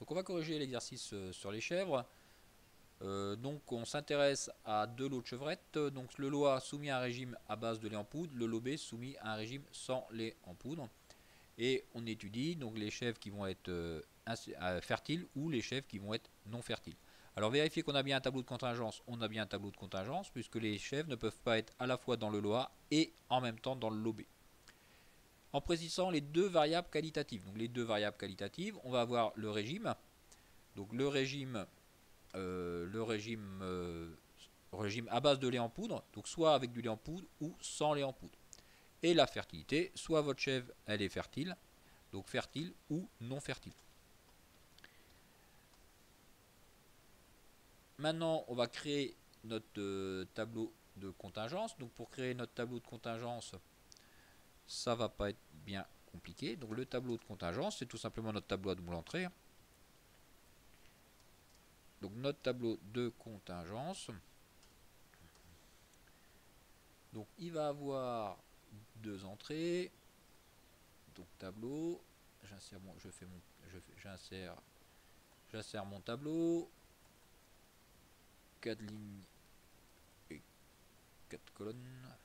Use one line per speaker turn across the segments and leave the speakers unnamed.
Donc on va corriger l'exercice sur les chèvres. Donc on s'intéresse à deux lots de chevrettes. Donc le lot A soumis à un régime à base de lait en poudre, le lot B soumis à un régime sans lait en poudre. Et on étudie donc les chèvres qui vont être fertiles ou les chèvres qui vont être non fertiles. Alors vérifiez qu'on a bien un tableau de contingence. On a bien un tableau de contingence puisque les chèvres ne peuvent pas être à la fois dans le lot A et en même temps dans le lot B. En précisant les deux variables qualitatives. Donc les deux variables qualitatives, on va avoir le régime. Donc le régime à base de lait en poudre, donc soit avec du lait en poudre ou sans lait en poudre. Et la fertilité, soit votre chèvre elle est fertile, donc fertile ou non fertile. Maintenant, on va créer notre tableau de contingence. Donc pour créer notre tableau de contingence, ça va pas être bien compliqué. Donc le tableau de contingence, c'est tout simplement notre tableau à double entrée. Donc notre tableau de contingence. Donc il va avoir deux entrées. Donc tableau, j'insère mon tableau, 4 lignes et 4 colonnes.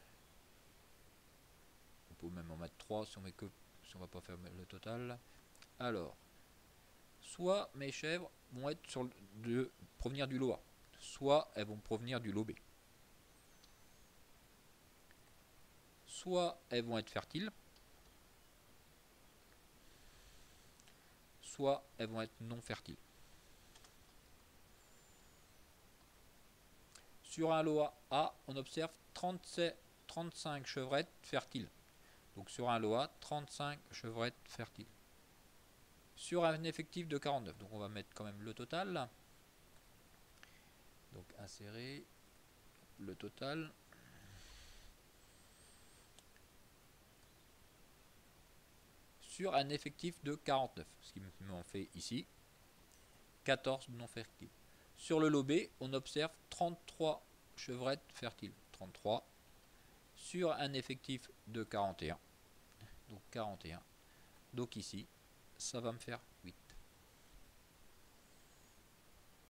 On peut même en mettre 3 si on met que si on va pas faire le total. Alors, soit mes chèvres vont être provenir du lot A, soit elles vont provenir du lot B. Soit elles vont être fertiles, soit elles vont être non fertiles. Sur un lot A, on observe 35 chevrettes fertiles. Donc sur un lot A, 35 chevrettes fertiles. Sur un effectif de 49. Donc on va mettre quand même le total. Donc insérer le total. Sur un effectif de 49. Ce qui m'en fait ici 14 non fertiles. Sur le lot B, on observe 33 chevrettes fertiles. 33 sur un effectif de 41. Donc 41. Donc ici, ça va me faire